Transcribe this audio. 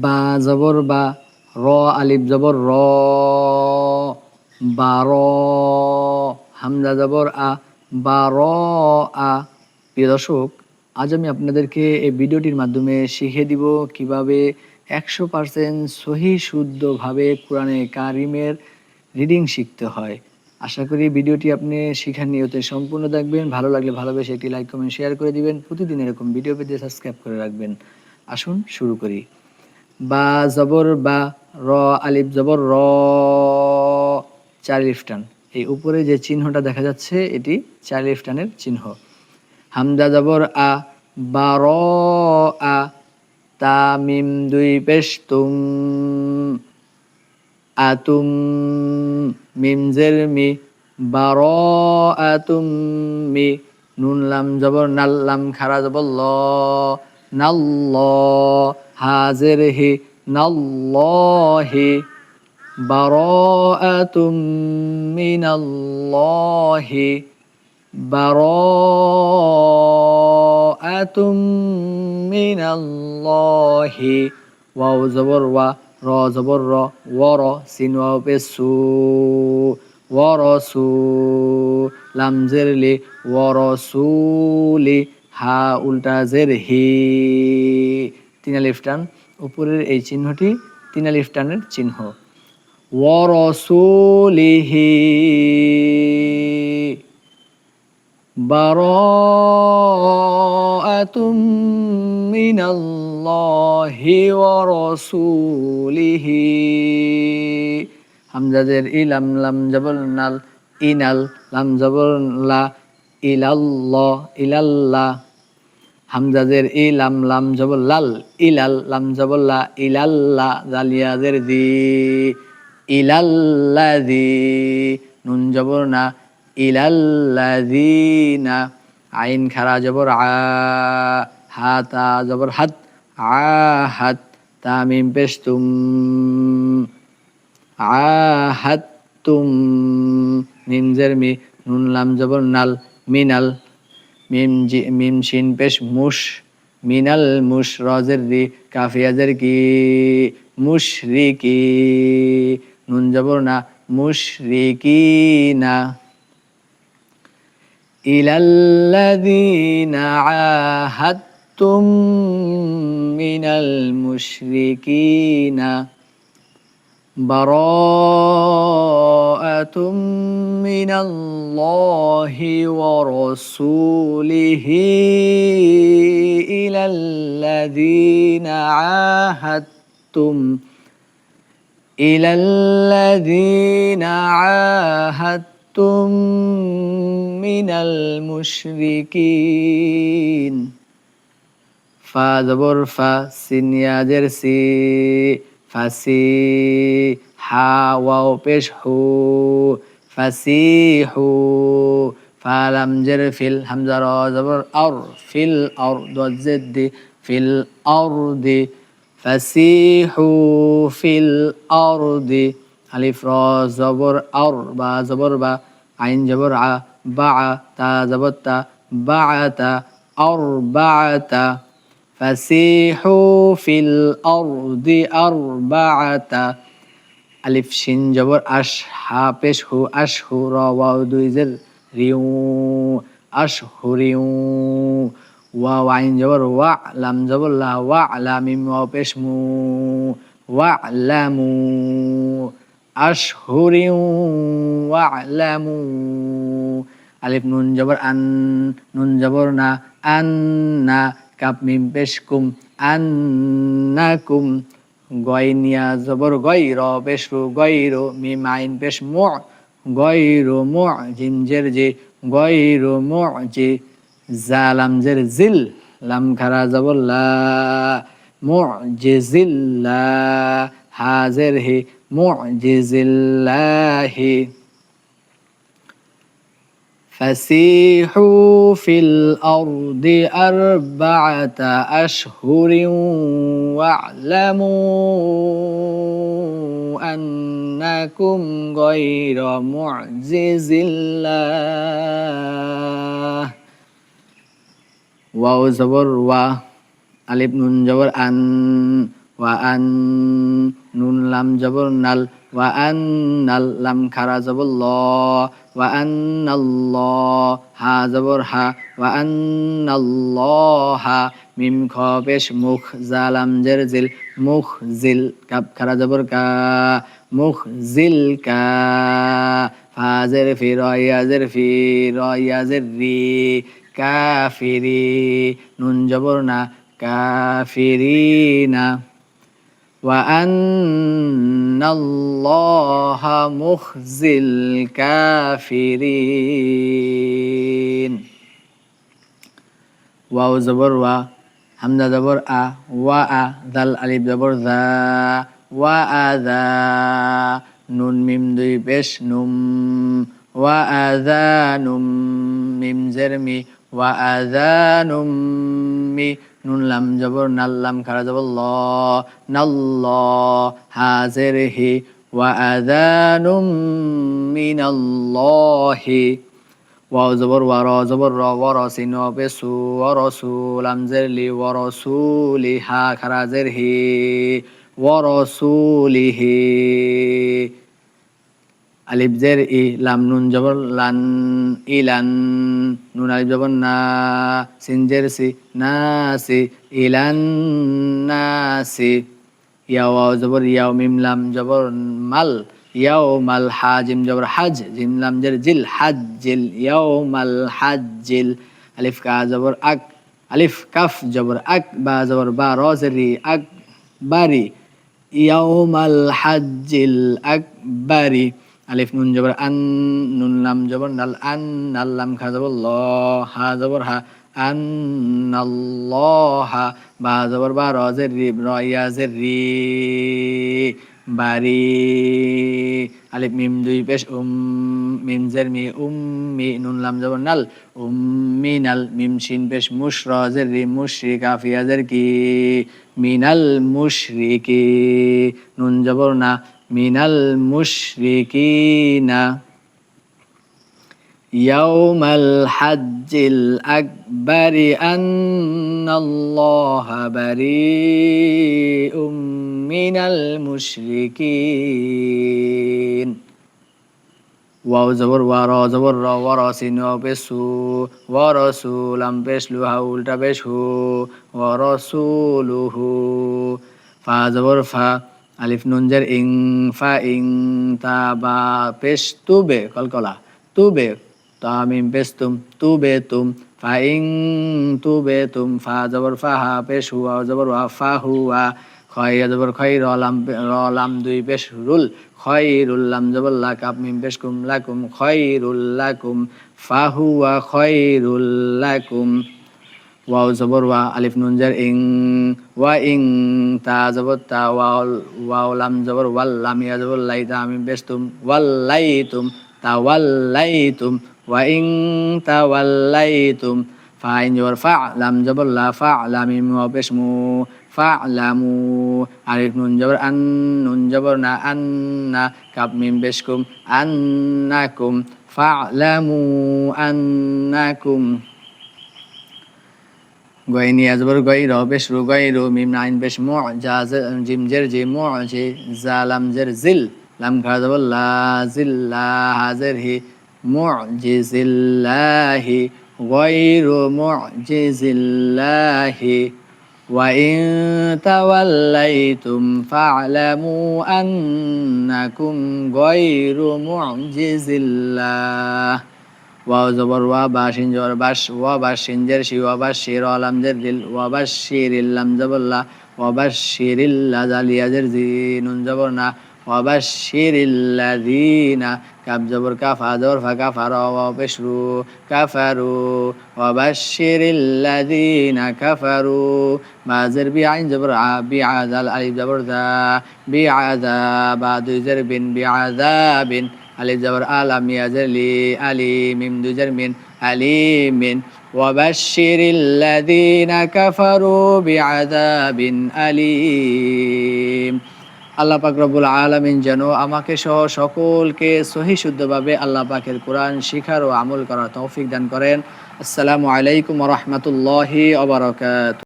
বা জবর বা, র আলিফ জবর র, বার, হামজা জবর আ, বার আ। প্রিয় দর্শক, আজ আমি আপনাদেরকে এই ভিডিওটির মাধ্যমে শিখিয়ে দিব কিভাবে 100% সহি শুদ্ধভাবে কোরআনে কারিমের রিডিং শিখতে হয়। আশা করি ভিডিওটি আপনি শিখার নিয়তে সম্পূর্ণ দেখবেন। ভালো লাগলে ভালোবেসে একটি লাইক কমেন্ট শেয়ার করে দিবেন। প্রতিদিন এরকম ভিডিও পেতে সাবস্ক্রাইব করে রাখবেন। আসুন শুরু করি। বা জবর বা, র আলিফ জবর র, 4 আলিফ টান। এই উপরে যে চিহ্নটা দেখা যাচ্ছে এটি 4 আলিফ টানের চিহ্ন। হামজা জবর আ, বা র আ, তা মিম 2 পেশ তুম, আতুম, মিম জের মি, বা র আতুম মি, নুন লাম জবর নাল, লাম খারা জবর ল, নাল্ল, হাজের হি, নাল্লাহি, বারাআতুম মিনাল্লাহি, বারাআতুম মিনাল্লাহি। ওয়াও জবর ওয়া, র জবর র, ওয়ার, সিন ওয়াও পেশ সু, ওয়ারসু, লাম জের লি, ওয়ারসুলি, হা উল্টা জের হি, 3 আলিফ টান। উপরের এই চিহ্নটি 3 আলিফ টানের চিহ্ন। ওয়ারসুলিহি, বারাআতুম মিনাল্লাহি ওয়া রাসূলিহি। হামজা জের ই, লাম লাম জবর নাল, ইনাল, লাম জবর লা, ইলাল্লাহ, ইলাল্লাহ। হামজা জের ই, লাম লাম জবর লাল, ইলাল, লাম জবর লা, ইলাল্লা, জালিয়া জের দি, ইলাল্লাযী, নুন জবর না, ইলাল্লাযীনা, আইন খারা জবর আ, হা তা জবর হাত, আহাত, তা মিম পেশ তুম, আহাত্তুম, মিম জের মি, নুন লাম জবর নাল, মিনাল, মিম শিন পেশ মুশ, মিনাল মুশ, রজের রি, কাফিয়াজের কি, মুশরিকি, নুন জবর না, মুশরিকিনা, ইলাল্লাযীনা আহাদতুম মিনাল মুশরিকিনা, বারাআতুম মিনাল্লাহি ওয়া রাসূলিহি ইলাল্লাযীনা আহাদতুম, ইলাল্লাযীনা আহাদতুম মিনাল মুশরিকিন। ফা জবর ফা, সিন ইয়া জের সি, ফাসি, হা ওয়াও পেশ হু, ফাসিহু, ফা লাম জের ফিল, হামজা র জবর আর, ফিল আর, দদ জের দি, ফিল আরদি, ফাসিহু ফিল আরদি। আলিফ র জবর আর, বা জবর বা, আইন জবর আ, বা, তা জবর তা, বাআতা, আরবাআতা, ফাসিহু ফিল আরদি আরবাআতা। আলিফ শিন জবর আশ, হা পেশ হু, আশহু, র ওয়াও 2 জের রিউ, আশহুরিউ, ওয়াও আইন জবর ওয়া, লাম জবর লা, ওয়া লা, মিম ওয়াও পেশ মু, ওয়া লামু, আশহুরিউ ওয়া লামু। আলিফ নুন জবর আন, নুন জবর না, আন্না, কাপ মিম পেশ কুম, আন্নাকুম, গয়নিয়া জবর গই, র পেশ রু, গয়রু, মিম আইন পেশ মু, গয়রু মু, জিম জের জি, গয়রু মুজি, জালাম জের জিল, লাম খারা জবর লা, মুজিজিল্লা, হাজের হি, মুজিজিল্লাহি। فسيحوا في الأرض 4 أشهر واعلموا أنكم غير معجز الله। ওয়াও জবর ওয়া, আলিফ নুন জবর আন, ওয়া আন নুন লাম জবর নাল ওয়া আন্নাল লাম খারা জবর ল ওয়া আন্নাল্লাহ হা জবর হা ওয়া আন্নাল্লাহা মিম খ পেশ মুখ জালাম জের জিল মুখ জিল কাপ খারা জবর কা মুখ জিল কা ফাজের ফি রয়াজের ফি রয়াজের রি কাফিরি নুন জবর না কাফিরিনা ওয়া আন্নাল্লাহা মুখজিল কাফিরিন ওয়াও জবর ওয়া হামজা জবর আ ওয়া আ দাল আলিফ জবর দা ওয়া আযা নুন মিম দুই পেশ নুম ওয়া আযানুম মিম জের মি ওয়া আযানুম মি নুন লাম জবর নাল লাম খারা জবর ল নাল্ল হা জের হি ওয়া আযানুম মিনাল্লাহি ওয়াও জবর ওয়া র জবর র ওয়া র সিন ওয়া পেশু ওয়া রাসূল লাম জের লি ওয়া রাসূলি হা খারা জের হি ওয়া রাসূলিহি আলিফ জের ই লাম নুন জবর লান ইলান নুন আলিফ জবর না সিন জের সি নাসি ইলান নাসি ইয়া ওয়াও জবর ইয়াও মিম লাম জবর মাল ইয়াও মাল হা জিম জবর হাজ জিম লাম জের জিল হাজ জিল ইয়াও মাল হাজ জিল আলিফ কা জবর আক আলিফ কাফ জবর আক বা জবর বা র জের রি আক বারি ইয়াউমাল হাজ্জিল আকবারি আলিফ নুন জবর আন নুন লাম জবর নাল আন নাল লাম খা জবর ল হা জবর হা আন্নাল্লাহা বা জবর বা র জের রি র ইয়া জের রি বারি আলিফ মিম দুই পেশ মিম জের মি মি নুন লাম জবর নাল মিনাল মিম শিন পেশ মুশ র জের রি মুশরিক আফিয়া জের কি মিনাল মুশরিকি নুন জবর না মিনাল মুশরিকিনা ইয়াউমাল হাজ্জিল আকবারি আন্নাল্লাহা বারিউম মিনাল মুশরিকিন ওয়াও জবর ওয়া র জবর র ওয়া র সিন ওয়া পেশু ওয়া রাসূল লাম পেশ লু হা উল্টা পেশ হু ওয়া রাসূলুহু ফা জবর ফা আলিফ নুন জের ইং ফা ইং তা বা পেশ তুবে কলকলা তুবে তা মিম পেশ তুবে ফা ইং তুবে ফা জবর ফা হা পেশ হুয়া জবর ওয়া ফা হুয়া খয় জবর খয় র লাম দুই পেশ রুল খয়রুল লাম জবর লা কাপ মিম পেশ কুম লাকুম খয়রুল লাকুম ফা হুয়া খয়রুল লাকুম ওয়াও জবর ওয়া আলিফ নুন জের ইং ওয়া ইং তা জবর তা ওয়াও লাম জবর ওয়াল লাম ইয়া জবর লাই তা মিম পেশ ওয়াল্লাইতুম তাওয়াল্লাইতুম ওয়া ইং তাওয়াল্লাইতুম ফা ইন জবর ফা লাম জবর লা ফা লাম মিম ওয়া পেশ মু ফা'লামু আলিফ নুন জবর আন নুন জবর না আন্না কাপ মিম পেশ কুম আন্নাকুম ফা'লামু আন্নাকুম গয়নি আজবর গয় র পেশ রু গয় রু মিম নাইন পেশ মু জা জিম জের জি মু জি জালাম জের জিল লাম খা জবর লা জিল্লা হাজের হি মু'জিজিল্লাহি গায়রু মু'জিজিল্লাহি ওয়া ইন তাওয়াল্লাইতুম ফা'লামু আন্নাকুম গায়রু মু'জিজিল্লাহ ওয়াও জবর ওয়া বা শিন জবর বাশ ওয়া বাশ শিন জের শি ওয়া বাশ শির লাম জের দিল ওয়া বাশ শিরিল লাম জবর লা ওয়া বাশ শিরিল লা জালিয়া জের জি নুন জবর না ওয়া বাশ শিরিল লাযিনা কাব জবর কাফ হা জবর ফা কাফারা ওয়া পেশ রু কাফারু ওয়া বাশ শিরিল লাযিনা কাফারু বা জের বি আইন জবর আ বি আযাল আলিফ জবর দা বি আযা বা দুই জের বিন বি আযাবিন আলিফ জবর আলাম ইয়া জের লি আলি মিম দুই জের মিন আলিমিন ওয়া বাশশিরিল লাযিনা কাফারু বিআযাবিন আলিম। আল্লাহ পাক রব্বুল আলামিন যেন আমাকে সহ সকলকে সহি শুদ্ধভাবে আল্লাহ পাকের কোরআন শিখার ও আমল করার তৌফিক দান করেন। আসসালামু আলাইকুম ওয়া রাহমাতুল্লাহি ওয়া বারাকাতুহু।